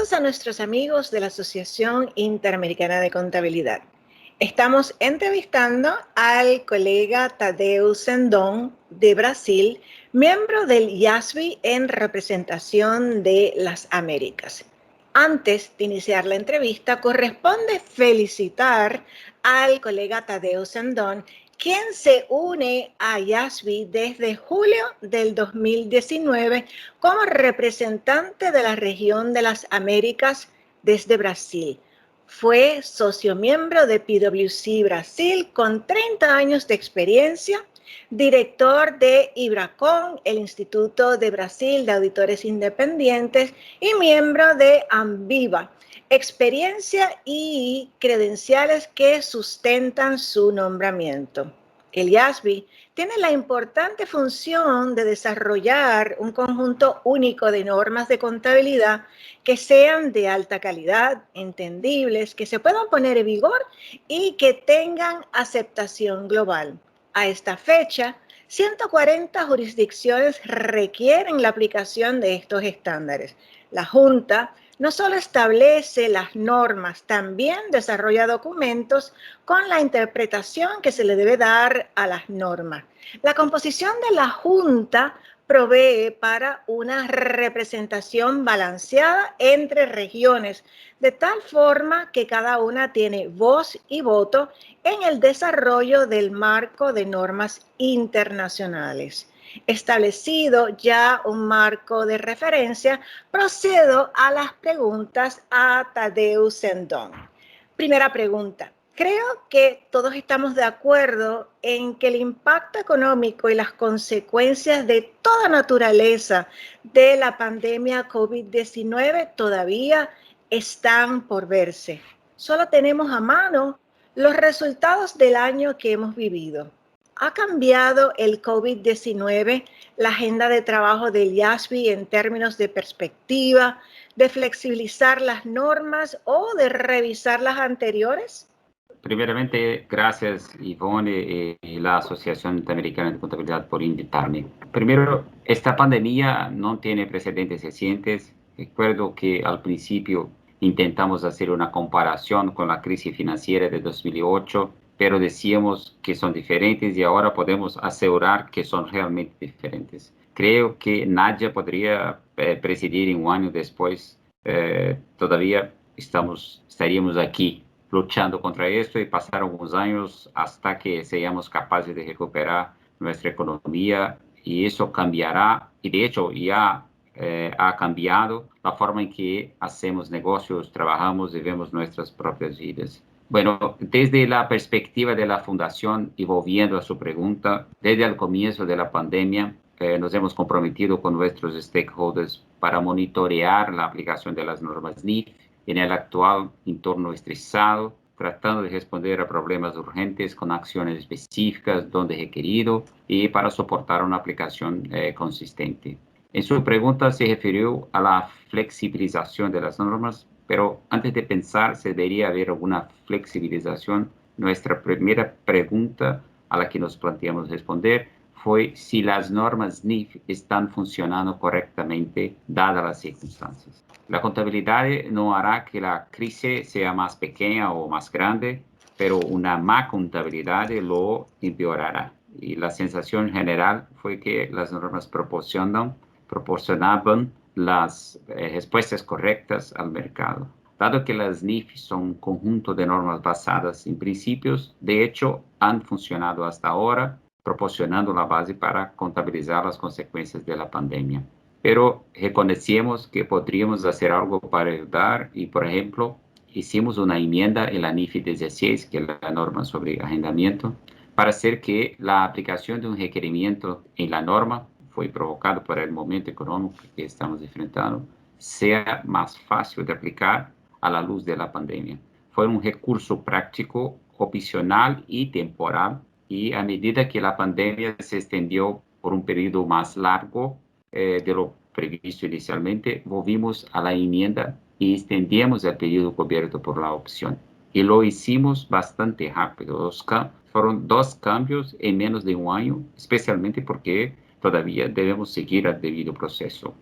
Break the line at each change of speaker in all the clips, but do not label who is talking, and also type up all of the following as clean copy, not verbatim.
Saludos a nuestros amigos de la Asociación Interamericana de Contabilidad. Estamos entrevistando al colega Tadeu Sendon de Brasil, miembro del IASB en representación de las Américas. Antes de iniciar la entrevista, corresponde felicitar al colega Tadeu Sendon, quien se une a IASB desde julio del 2019 como representante de la región de las Américas desde Brasil. Fue socio miembro de PwC Brasil con 30 años de experiencia, director de IBRACON, el Instituto de Brasil de Auditores Independientes, y miembro de ANVIVA, experiencia y credenciales que sustentan su nombramiento. El IASB tiene la importante función de desarrollar un conjunto único de normas de contabilidad que sean de alta calidad, entendibles, que se puedan poner en vigor y que tengan aceptación global. A esta fecha, 140 jurisdicciones requieren la aplicación de estos estándares. La Junta no solo establece las normas, también desarrolla documentos con la interpretación que se le debe dar a las normas. La composición de la Junta provee para una representación balanceada entre regiones, de tal forma que cada una tiene voz y voto en el desarrollo del marco de normas internacionales. Establecido ya un marco de referencia, procedo a las preguntas a Tadeu Sendon. Primera pregunta. Creo que todos estamos de acuerdo en que el impacto económico y las consecuencias de toda naturaleza de la pandemia COVID-19 todavía están por verse. Solo tenemos a mano los resultados del año que hemos vivido. ¿Ha cambiado el COVID-19 la agenda de trabajo del IASB en términos de perspectiva, de flexibilizar las normas o de revisar las anteriores?
Primeramente, gracias Ivonne y la Asociación Interamericana de Contabilidad por invitarme. Primero, esta pandemia no tiene precedentes recientes. Recuerdo que al principio intentamos hacer una comparación con la crisis financiera de 2008, pero decíamos que son diferentes y ahora podemos asegurar que son realmente diferentes. Creo que nadie podría presidir en un año después. Todavía estaríamos aquí luchando contra esto y pasar algunos años hasta que seamos capaces de recuperar nuestra economía y eso cambiará, y de hecho ya ha cambiado la forma en que hacemos negocios, trabajamos y vemos nuestras propias vidas. Bueno, desde la perspectiva de la fundación, y volviendo a su pregunta, desde el comienzo de la pandemia, nos hemos comprometido con nuestros stakeholders para monitorear la aplicación de las normas NIF en el actual entorno estresado, tratando de responder a problemas urgentes con acciones específicas donde requerido y para soportar una aplicación consistente. En su pregunta se refirió a la flexibilización de las normas, pero antes de pensar si debería haber alguna flexibilización, nuestra primera pregunta a la que nos planteamos responder fue si las normas NIF están funcionando correctamente dadas las circunstancias. La contabilidad no hará que la crisis sea más pequeña o más grande, pero una mala contabilidad lo empeorará. Y la sensación general fue que las normas proporcionaban las respuestas correctas al mercado. Dado que las NIF son un conjunto de normas basadas en principios, de hecho, han funcionado hasta ahora, proporcionando la base para contabilizar las consecuencias de la pandemia. Pero reconocemos que podríamos hacer algo para ayudar y, por ejemplo, hicimos una enmienda en la NIF 16, que es la norma sobre arrendamiento, para hacer que la aplicación de un requerimiento en la norma, fue provocado por el momento económico que estamos enfrentando, sea más fácil de aplicar a la luz de la pandemia. Fue un recurso práctico, opcional y temporal, y a medida que la pandemia se extendió por un periodo más largo de lo previsto inicialmente, volvimos a la enmienda y extendimos el periodo cubierto por la opción. Y lo hicimos bastante rápido. Fueron 2 cambios en menos de un año, especialmente porque todavía debemos seguir el debido proceso.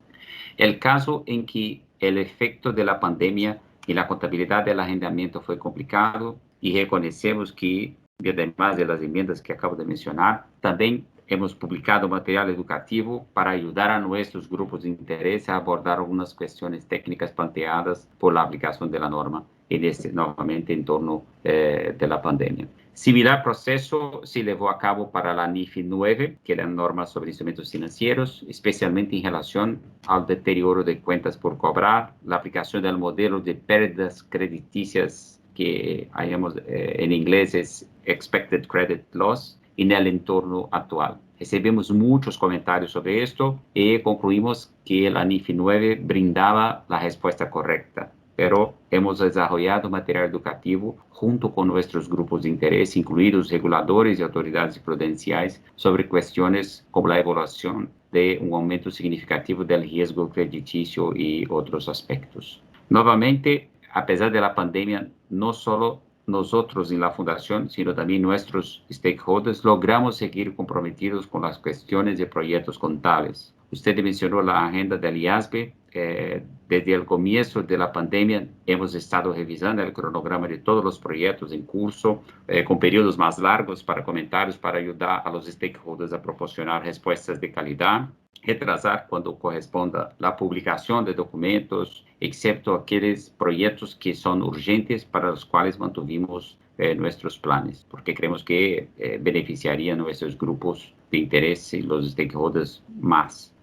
El caso en que el efecto de la pandemia y la contabilidad del arrendamiento fue complicado y reconocemos que, además de las enmiendas que acabo de mencionar, también hemos publicado material educativo para ayudar a nuestros grupos de interés a abordar algunas cuestiones técnicas planteadas por la aplicación de la norma en este nuevamente entorno de la pandemia. Similar proceso se llevó a cabo para la NIFI 9, que es la norma sobre instrumentos financieros, especialmente en relación al deterioro de cuentas por cobrar, la aplicación del modelo de pérdidas crediticias que en inglés es Expected Credit Loss, en el entorno actual. Recibimos muchos comentarios sobre esto y concluimos que la NIFI 9 brindaba la respuesta correcta, pero hemos desarrollado material educativo junto con nuestros grupos de interés, incluidos reguladores y autoridades prudenciales, sobre cuestiones como la evaluación de un aumento significativo del riesgo crediticio y otros aspectos. Nuevamente, a pesar de la pandemia, no solo nosotros en la fundación, sino también nuestros stakeholders, logramos seguir comprometidos con las cuestiones de proyectos contables. Usted mencionó la agenda del IASB. Desde el comienzo de la pandemia hemos estado revisando el cronograma de todos los proyectos en curso, con periodos más largos para comentarios, para ayudar a los stakeholders a proporcionar respuestas de calidad, retrasar cuando corresponda la publicación de documentos, excepto aquellos proyectos que son urgentes para los cuales mantuvimos nuestros planes, porque creemos que beneficiarían nuestros grupos de interés y los stakeholders más.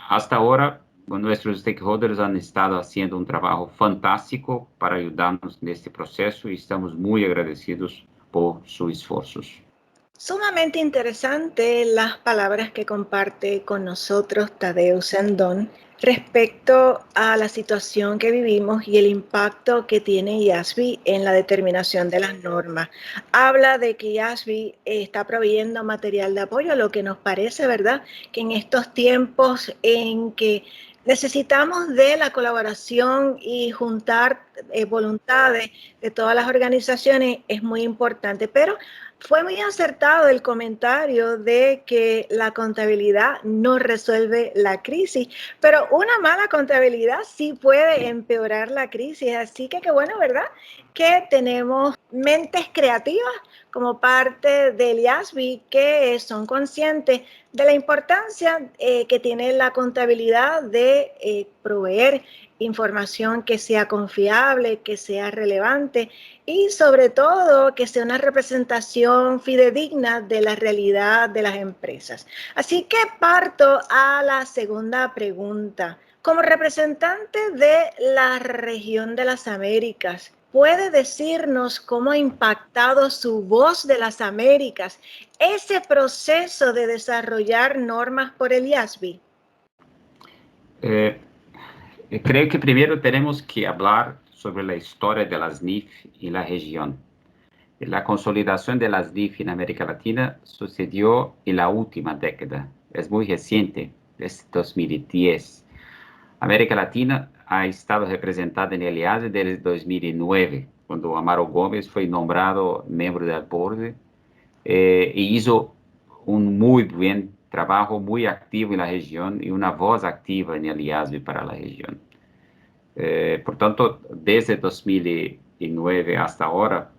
Hasta ahora, nuestros stakeholders han estado haciendo un trabajo fantástico para ayudarnos en este proceso y estamos muy agradecidos por sus esfuerzos.
Sumamente interesante las palabras que comparte con nosotros Tadeu Sendón respecto a la situación que vivimos y el impacto que tiene IASB en la determinación de las normas. Habla de que IASB está proveyendo material de apoyo, lo que nos parece, ¿verdad?, que en estos tiempos en que necesitamos de la colaboración y juntar voluntades de todas las organizaciones es muy importante, pero fue muy acertado el comentario de que la contabilidad no resuelve la crisis, pero una mala contabilidad sí puede empeorar la crisis. Así que qué bueno, ¿verdad?, que tenemos mentes creativas como parte del IASB que son conscientes de la importancia que tiene la contabilidad de proveer información que sea confiable, que sea relevante y sobre todo que sea una representación fidedigna de la realidad de las empresas. Así que parto a la segunda pregunta. Como representante de la región de las Américas, ¿puede decirnos cómo ha impactado su voz de las Américas ese proceso de desarrollar normas por el IASB?
Creo que primero tenemos que hablar sobre la historia de las NIF en la región. La consolidación de las NIF en América Latina sucedió en la última década. Es muy reciente, desde 2010. América Latina ha estado representada en el IASB desde 2009, cuando Amaro Gómez fue nombrado miembro del board y hizo un muy buen trabajo, muy activo en la región y una voz activa en el IASB para la región. Por tanto, desde 2009 hasta ahora,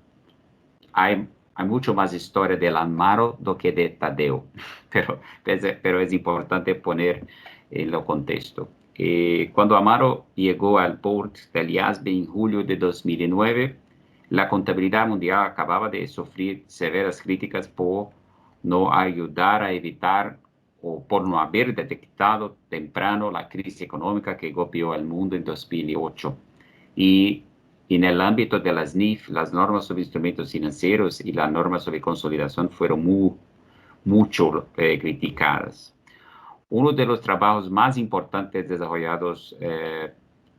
hay mucho más historia del Amaro do que de Tadeu, pero es importante poner en lo contexto. Cuando Amaro llegó al board del IASB en julio de 2009, la contabilidad mundial acababa de sufrir severas críticas por no ayudar a evitar o por no haber detectado temprano la crisis económica que golpeó al mundo en 2008. Y en el ámbito de las NIF, las normas sobre instrumentos financieros y la norma sobre consolidación fueron mucho criticadas. Uno de los trabajos más importantes desarrollados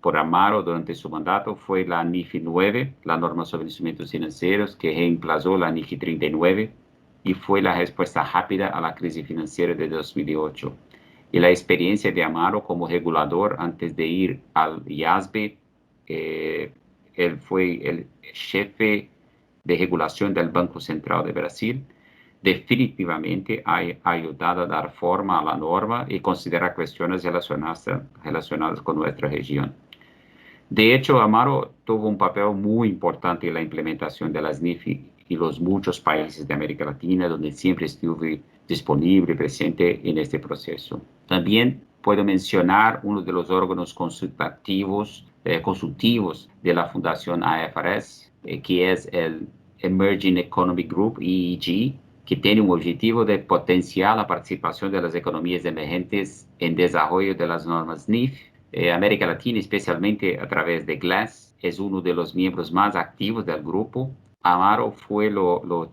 por Amaro durante su mandato fue la NIFI 9, la norma sobre instrumentos financieros, que reemplazó la NIFI 39 y fue la respuesta rápida a la crisis financiera de 2008. Y la experiencia de Amaro como regulador antes de ir al IASB, él fue el jefe de regulación del Banco Central de Brasil, definitivamente ha ayudado a dar forma a la norma y considerar cuestiones relacionadas con nuestra región. De hecho, Amaro tuvo un papel muy importante en la implementación de las NIF y los muchos países de América Latina, donde siempre estuve disponible, presente en este proceso. También puedo mencionar uno de los órganos consultivos de la Fundación AFRS, que es el Emerging Economy Group, EEG, que tiene un objetivo de potenciar la participación de las economías emergentes en desarrollo de las normas NIF. América Latina, especialmente a través de GLASS, es uno de los miembros más activos del grupo. Amaro fue lo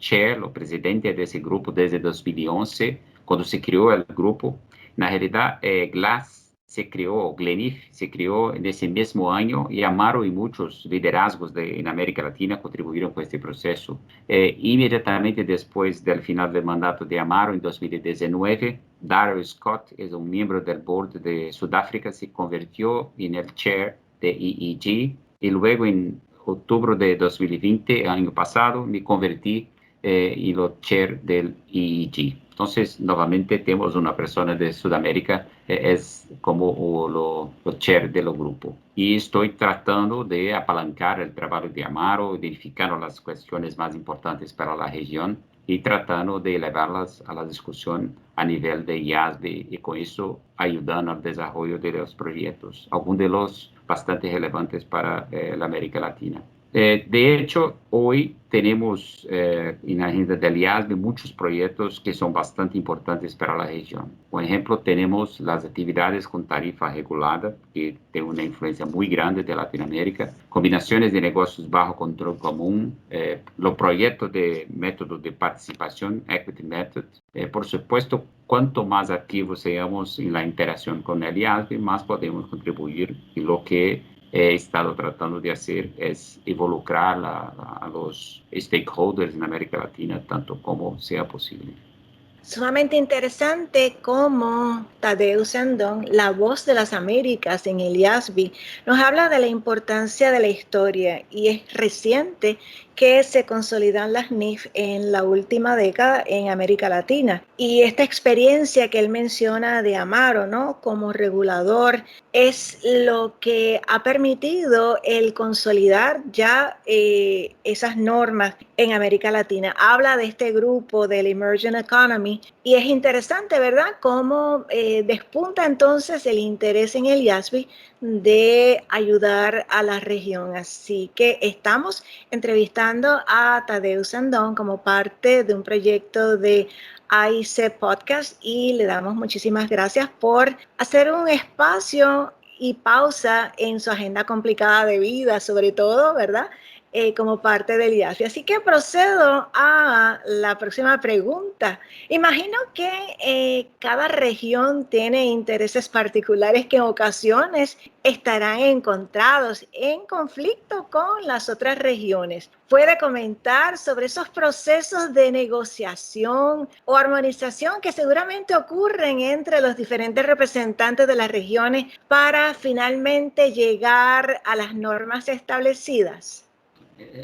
presidente de ese grupo desde 2011, cuando se creó el grupo. En realidad, GLASS se creó, GLENIF se creó en ese mismo año y Amaro y muchos liderazgos en América Latina contribuyeron con este proceso. Inmediatamente después del final del mandato de Amaro en 2019, Daryl Scott es un miembro del board de Sudáfrica, se convirtió en el chair de EEG y luego en octubre de 2020, año pasado, me convertí en el chair del EEG. Entonces, nuevamente tenemos una persona de Sudamérica, es como lo chair del grupo. Y estoy tratando de apalancar el trabajo de Amaro, identificando las cuestiones más importantes para la región y tratando de elevarlas a la discusión a nivel de IASB y con eso ayudando al desarrollo de los proyectos, algunos de los bastante relevantes para la América Latina. De hecho, hoy tenemos en la agenda del IASB muchos proyectos que son bastante importantes para la región. Por ejemplo, tenemos las actividades con tarifa regulada, que tienen una influencia muy grande de Latinoamérica, combinaciones de negocios bajo control común, los proyectos de método de participación, Equity Method. Por supuesto, cuanto más activos seamos en la interacción con el IASB, más podemos contribuir en lo que he estado tratando de hacer es involucrar a los stakeholders en América Latina tanto como sea posible.
Sumamente interesante cómo Tadeusz Andón, la voz de las Américas en el IASB, nos habla de la importancia de la historia y es reciente que se consolidan las NIF en la última década en América Latina. Y esta experiencia que él menciona de Amaro, ¿no?, como regulador, es lo que ha permitido el consolidar ya esas normas en América Latina. Habla de este grupo del Emerging Economy y es interesante, ¿verdad?, cómo despunta entonces el interés en el IASB de ayudar a la región. Así que estamos entrevistando a Tadeusz Andón como parte de un proyecto de AIC Podcast y le damos muchísimas gracias por hacer un espacio y pausa en su agenda complicada de vida, sobre todo, ¿verdad?, como parte del IASB. Así que procedo a la próxima pregunta. Imagino que cada región tiene intereses particulares que en ocasiones estarán encontrados en conflicto con las otras regiones. ¿Puede comentar sobre esos procesos de negociación o armonización que seguramente ocurren entre los diferentes representantes de las regiones para finalmente llegar a las normas establecidas?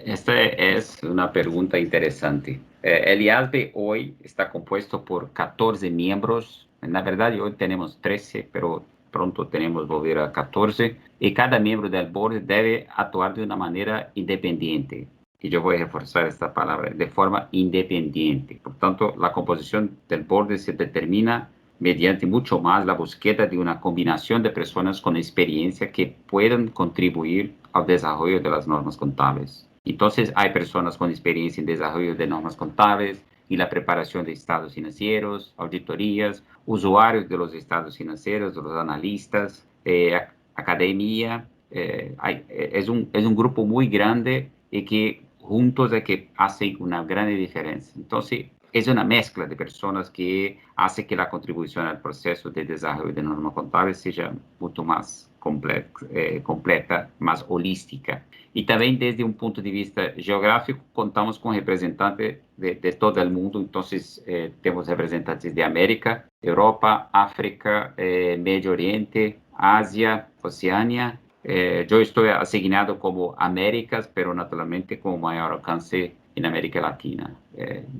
Esta es una pregunta interesante. El IASB hoy está compuesto por 14 miembros. En la verdad, hoy tenemos 13, pero pronto tenemos volver a 14. Y cada miembro del board debe actuar de una manera independiente. Y yo voy a reforzar esta palabra, de forma independiente. Por tanto, la composición del board se determina mediante mucho más la búsqueda de una combinación de personas con experiencia que puedan contribuir al desarrollo de las normas contables. Entonces, hay personas con experiencia en desarrollo de normas contables y la preparación de estados financieros, auditorías, usuarios de los estados financieros, los analistas, academia. Es un grupo muy grande y que juntos es que hacen una gran diferencia. Entonces, es una mezcla de personas que hace que la contribución al proceso de desarrollo de normas contables sea mucho más completa, más holística. Y también desde un punto de vista geográfico, contamos con representantes de todo el mundo. Entonces, tenemos representantes de América, Europa, África, Medio Oriente, Asia, Oceania. Yo estoy asignado como Américas, pero naturalmente con mayor alcance en América Latina.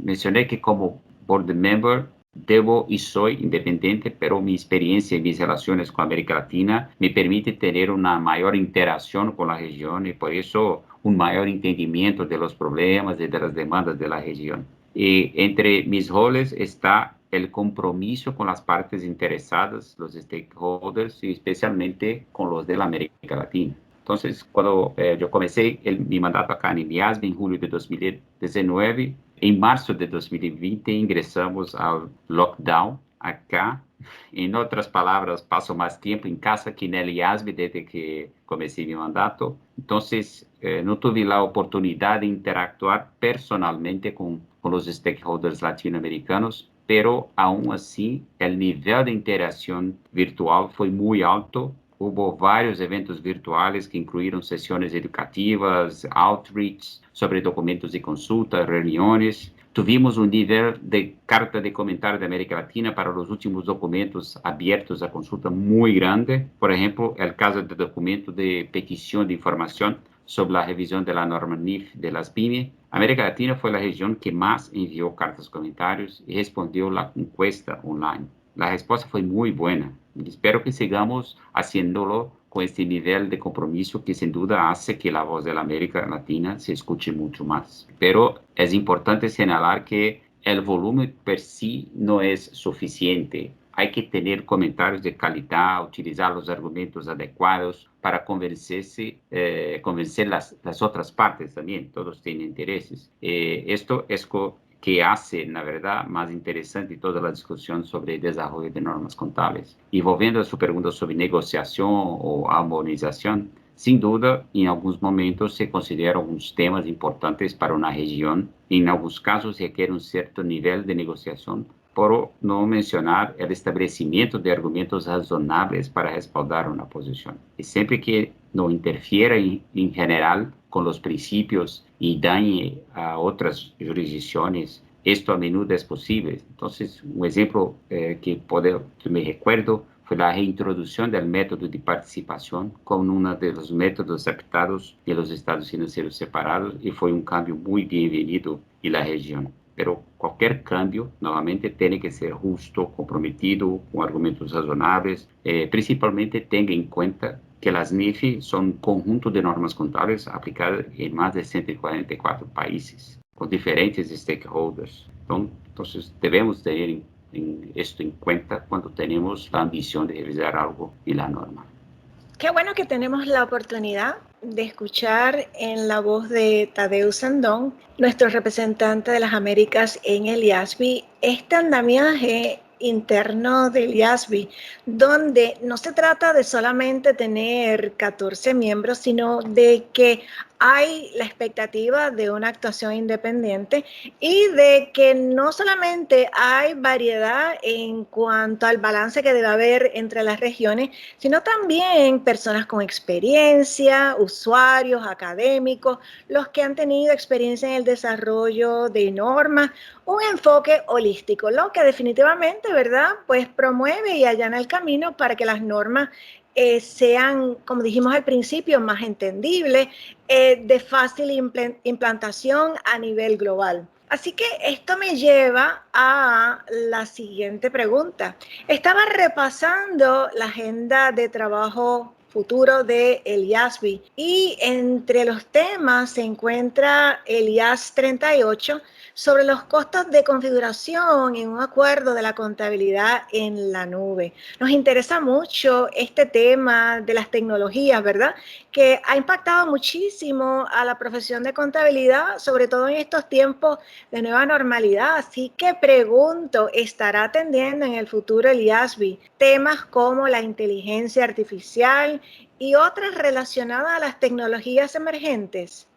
Mencioné que como board member, debo y soy independiente, pero mi experiencia y mis relaciones con América Latina me permite tener una mayor interacción con la región y por eso un mayor entendimiento de los problemas y de las demandas de la región. Y entre mis roles está el compromiso con las partes interesadas, los stakeholders, y especialmente con los de la América Latina. Entonces, cuando yo comencé mi mandato acá en IASB en julio de 2019, en marzo de 2020 ingresamos al lockdown acá. En otras palabras, paso más tiempo en casa que en el IASB desde que comencé mi mandato. Entonces, no tuve la oportunidad de interactuar personalmente con los stakeholders latinoamericanos, pero aún así el nivel de interacción virtual fue muy alto. Hubo varios eventos virtuales que incluyeron sesiones educativas, outreach sobre documentos de consulta, reuniones. Tuvimos un nivel de carta de comentario de América Latina para los últimos documentos abiertos a consulta muy grande. Por ejemplo, el caso del documento de petición de información sobre la revisión de la norma NIF de las PYME. América Latina fue la región que más envió cartas comentarios y respondió la encuesta online. La respuesta fue muy buena. Espero que sigamos haciéndolo con este nivel de compromiso que sin duda hace que la voz de la América Latina se escuche mucho más. Pero es importante señalar que el volumen per sí no es suficiente. Hay que tener comentarios de calidad, utilizar los argumentos adecuados para convencer las otras partes también. Todos tienen intereses. Esto es que hace, la verdad, más interesante toda la discusión sobre el desarrollo de normas contables. Y volviendo a su pregunta sobre negociación o armonización, sin duda, en algunos momentos se consideran algunos temas importantes para una región. En algunos casos requiere un cierto nivel de negociación, por no mencionar el establecimiento de argumentos razonables para respaldar una posición. Y siempre que no interfiera en general con los principios y dañe a otras jurisdicciones, esto a menudo es posible. Entonces, un ejemplo que me recuerdo fue la reintroducción del método de participación como uno de los métodos aceptados de los estados financieros separados y fue un cambio muy bienvenido en la región. Pero cualquier cambio, nuevamente, tiene que ser justo, comprometido, con argumentos razonables. Principalmente tenga en cuenta que las NIFI son un conjunto de normas contables aplicadas en más de 144 países, con diferentes stakeholders. Entonces, debemos tener esto en cuenta cuando tenemos la ambición de revisar algo en la norma.
Qué bueno que tenemos la oportunidad de escuchar en la voz de Tadeu Sendón, nuestro representante de las Américas en el IASB, este andamiaje interno del IASB, donde no se trata de solamente tener 14 miembros, sino de que hay la expectativa de una actuación independiente y de que no solamente hay variedad en cuanto al balance que debe haber entre las regiones, sino también personas con experiencia, usuarios, académicos, los que han tenido experiencia en el desarrollo de normas, un enfoque holístico, lo que definitivamente, ¿verdad?, pues promueve y allana el camino para que las normas sean, como dijimos al principio, más entendibles, de fácil implantación a nivel global. Así que esto me lleva a la siguiente pregunta. Estaba repasando la agenda de trabajo futuro de el IASB y entre los temas se encuentra el IAS 38 sobre los costos de configuración en un acuerdo de la contabilidad en la nube. Nos interesa mucho este tema de las tecnologías, ¿verdad?, que ha impactado muchísimo a la profesión de contabilidad, sobre todo en estos tiempos de nueva normalidad. Así que pregunto, ¿estará atendiendo en el futuro el IASB temas como la inteligencia artificial y otras relacionadas a las tecnologías emergentes?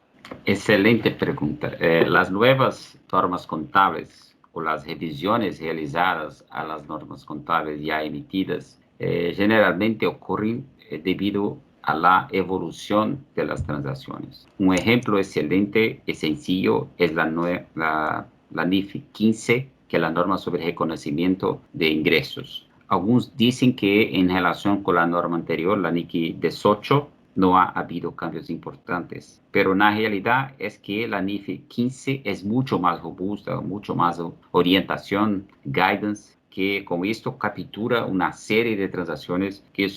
Excelente pregunta. Las nuevas normas contables o las revisiones realizadas a las normas contables ya emitidas generalmente ocurren debido a la evolución de las transacciones. Un ejemplo excelente y sencillo es la NIF 15, que es la norma sobre reconocimiento de ingresos. Algunos dicen que en relación con la norma anterior, la NIC 18, no ha habido cambios importantes. Pero la realidad es que la NIF 15 es mucho más robusta, mucho más orientación, guidance, que con esto captura una serie de transacciones que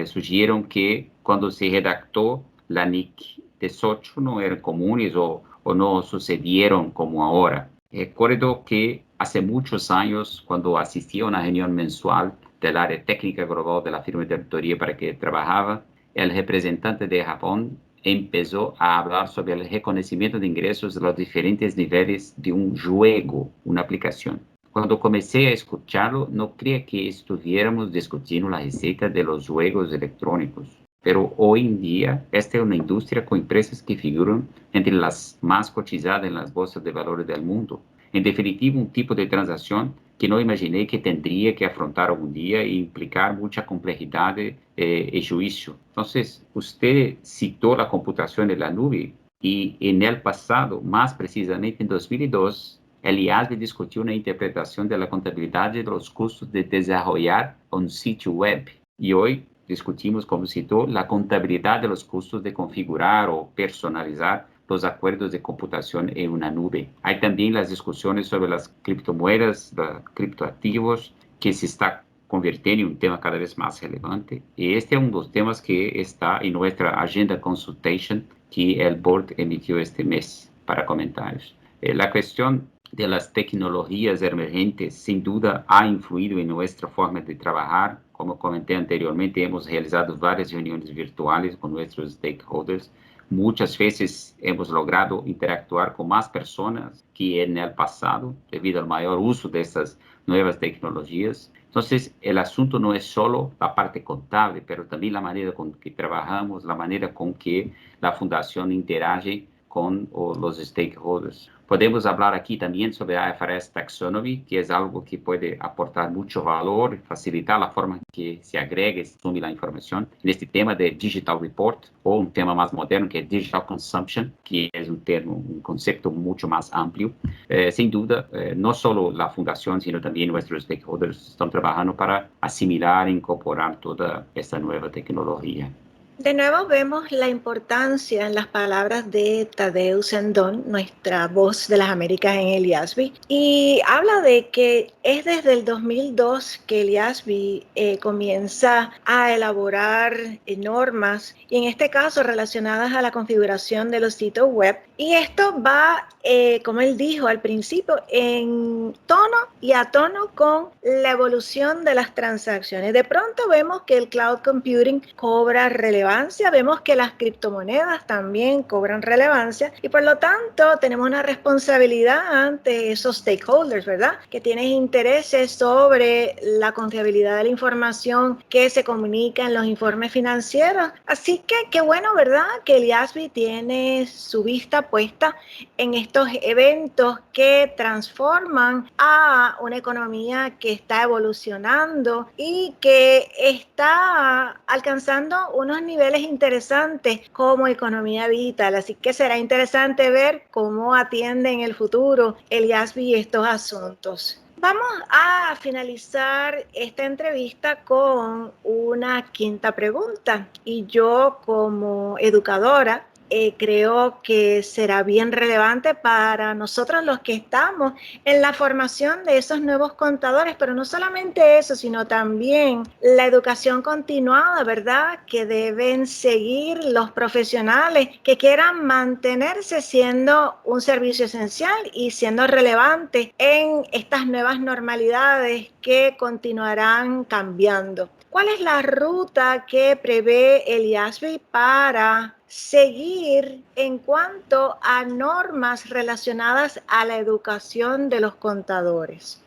sugirieron que cuando se redactó la NIC 18 no eran comunes o no sucedieron como ahora. Recuerdo que hace muchos años, cuando asistí a una reunión mensual del área técnica global de la firma de auditoría para que trabajaba, el representante de Japón empezó a hablar sobre el reconocimiento de ingresos de los diferentes niveles de un juego, una aplicación. Cuando comencé a escucharlo, no creía que estuviéramos discutiendo la receta de los juegos electrónicos. Pero hoy en día, esta es una industria con empresas que figuran entre las más cotizadas en las bolsas de valores del mundo. En definitiva, un tipo de transacción que no imaginé que tendría que afrontar algún día e implicar mucha complejidad y juicio. Entonces, usted citó la computación en la nube y en el pasado, más precisamente en 2002, el IASB discutió una interpretación de la contabilidad de los costos de desarrollar un sitio web. Y hoy discutimos, como citó, la contabilidad de los costos de configurar o personalizar los acuerdos de computación en una nube. Hay también las discusiones sobre las criptomonedas, los criptoactivos, que se está convirtiendo en un tema cada vez más relevante. Y este es uno de los temas que está en nuestra agenda consultation que el board emitió este mes para comentarios. La cuestión de las tecnologías emergentes sin duda ha influido en nuestra forma de trabajar. Como comenté anteriormente, hemos realizado varias reuniones virtuales con nuestros stakeholders. Muchas veces hemos logrado interactuar con más personas que en el pasado debido al mayor uso de estas nuevas tecnologías. Entonces, el asunto no es solo la parte contable, pero también la manera con que trabajamos, la manera con que la fundación interage con los stakeholders. Podemos hablar aquí también sobre IFRS Taxonomy, que es algo que puede aportar mucho valor y facilitar la forma en que se agrega y se sume la información en este tema de Digital Report, o un tema más moderno que es Digital Consumption, que es un concepto mucho más amplio. Sin duda, no solo la fundación, sino también nuestros stakeholders están trabajando para asimilar e incorporar toda esta nueva tecnología.
De nuevo vemos la importancia en las palabras de Tadeu Sendón, nuestra voz de las Américas en el IASB, y habla de que es desde el 2002 que el IASB comienza a elaborar normas, y en este caso relacionadas a la configuración de los sitios web, y esto va, como él dijo al principio, en tono y a tono con la evolución de las transacciones. De pronto vemos que el cloud computing cobra relevancia, vemos que las criptomonedas también cobran relevancia y por lo tanto tenemos una responsabilidad ante esos stakeholders, ¿verdad? Que tienen intereses sobre la confiabilidad de la información que se comunica en los informes financieros. Así que qué bueno, ¿verdad? Que el IASB tiene su vista puesta en estos eventos que transforman a una economía que está evolucionando y que está alcanzando unos niveles interesantes como economía digital. Así que será interesante ver cómo atiende en el futuro el IASB estos asuntos. Vamos a finalizar esta entrevista con una quinta pregunta y yo como educadora creo que será bien relevante para nosotros los que estamos en la formación de esos nuevos contadores, pero no solamente eso, sino también la educación continuada, ¿verdad? Que deben seguir los profesionales que quieran mantenerse siendo un servicio esencial y siendo relevante en estas nuevas normalidades que continuarán cambiando. ¿Cuál es la ruta que prevé el IASB para seguir en cuanto a normas relacionadas a la educación de los contadores?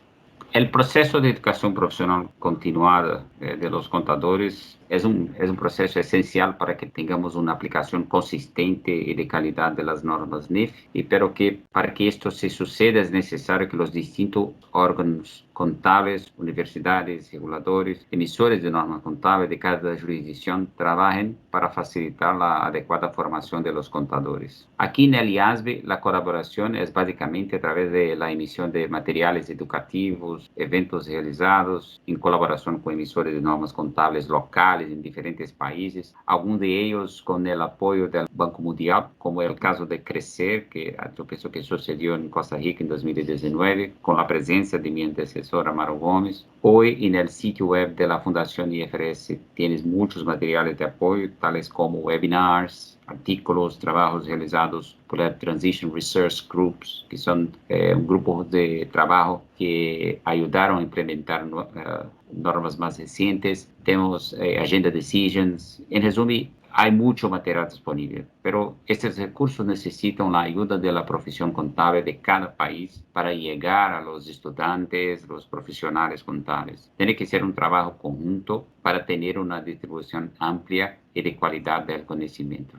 El proceso de educación profesional continuada de los contadores es un proceso esencial para que tengamos una aplicación consistente y de calidad de las normas NIF, pero que para que esto se suceda es necesario que los distintos órganos contables, universidades, reguladores, emisores de normas contables de cada jurisdicción trabajen para facilitar la adecuada formación de los contadores. Aquí en el IASB la colaboración es básicamente a través de la emisión de materiales educativos, eventos realizados en colaboración con emisores de normas contables locales regionales en diferentes países, algunos de ellos con el apoyo del Banco Mundial, como el caso de Crecer, que yo pienso que sucedió en Costa Rica en 2019, con la presencia de mi antecesor Amaro Gómez. Hoy en el sitio web de la Fundación IFRS tienes muchos materiales de apoyo, tales como webinars, artículos, trabajos realizados por el Transition Research Groups, que son un grupo de trabajo que ayudaron a implementar normas más recientes. Tenemos Agenda Decisions. En resumen, hay mucho material disponible, pero estos recursos necesitan la ayuda de la profesión contable de cada país para llegar a los estudiantes, los profesionales contables. Tiene que ser un trabajo conjunto para tener una distribución amplia y de calidad del conocimiento.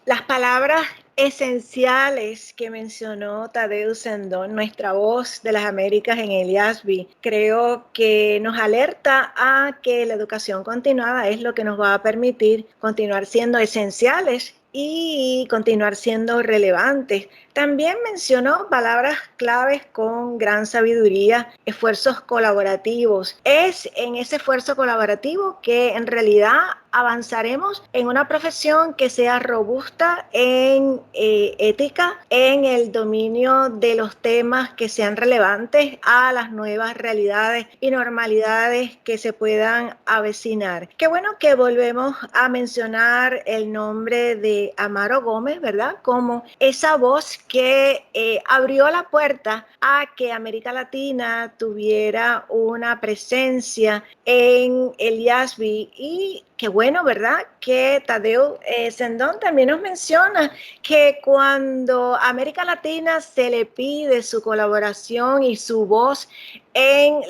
Las palabras esenciales que mencionó Tadeusz Sendón, nuestra voz de las Américas en el IASB, creo que nos alerta a que la educación continuada es lo que nos va a permitir continuar siendo esenciales y continuar siendo relevantes. También mencionó palabras claves con gran sabiduría, esfuerzos colaborativos. Es en ese esfuerzo colaborativo que en realidad avanzaremos en una profesión que sea robusta en ética, en el dominio de los temas que sean relevantes a las nuevas realidades y normalidades que se puedan avecinar. Qué bueno que volvemos a mencionar el nombre de Amaro Gómez, ¿verdad? Como esa voz que abrió la puerta a que América Latina tuviera una presencia en el IASB y qué bueno, ¿verdad? Que Tadeusz Sendón también nos menciona que cuando a América Latina se le pide su colaboración y su voz en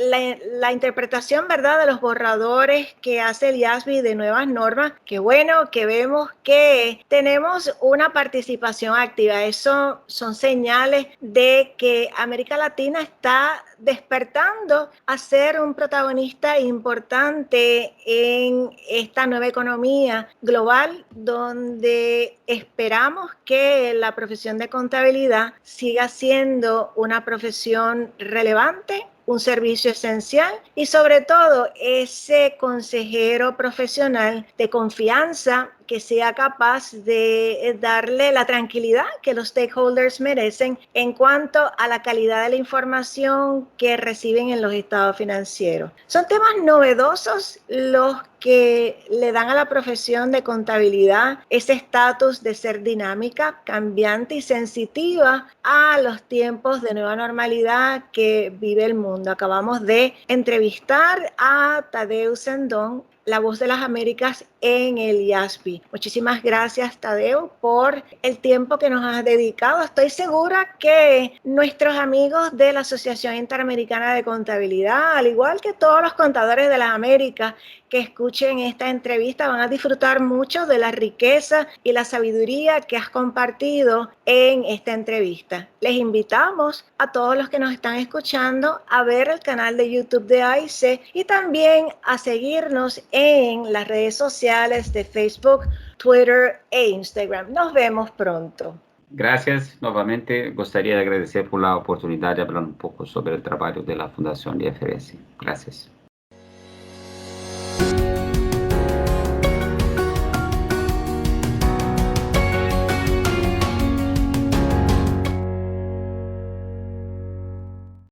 la interpretación, ¿verdad?, de los borradores que hace el IASB de nuevas normas, qué bueno que vemos que tenemos una participación activa. Eso son señales de que América Latina está despertando a ser un protagonista importante en esta nueva economía global, donde esperamos que la profesión de contabilidad siga siendo una profesión relevante, un servicio esencial y sobre todo ese consejero profesional de confianza que sea capaz de darle la tranquilidad que los stakeholders merecen en cuanto a la calidad de la información que reciben en los estados financieros. Son temas novedosos los que le dan a la profesión de contabilidad ese estatus de ser dinámica, cambiante y sensitiva a los tiempos de nueva normalidad que vive el mundo. Acabamos de entrevistar a Tadeusz Sendón, la voz de las Américas en el IASB. Muchísimas gracias, Tadeo, por el tiempo que nos has dedicado. Estoy segura que nuestros amigos de la Asociación Interamericana de Contabilidad, al igual que todos los contadores de las Américas que escuchen esta entrevista, van a disfrutar mucho de la riqueza y la sabiduría que has compartido en esta entrevista. Les invitamos a todos los que nos están escuchando a ver el canal de YouTube de AICE y también a seguirnos en las redes sociales de Facebook, Twitter e Instagram. Nos vemos pronto.
Gracias. Nuevamente, gustaría agradecer por la oportunidad de hablar un poco sobre el trabajo de la Fundación IFRS. Gracias.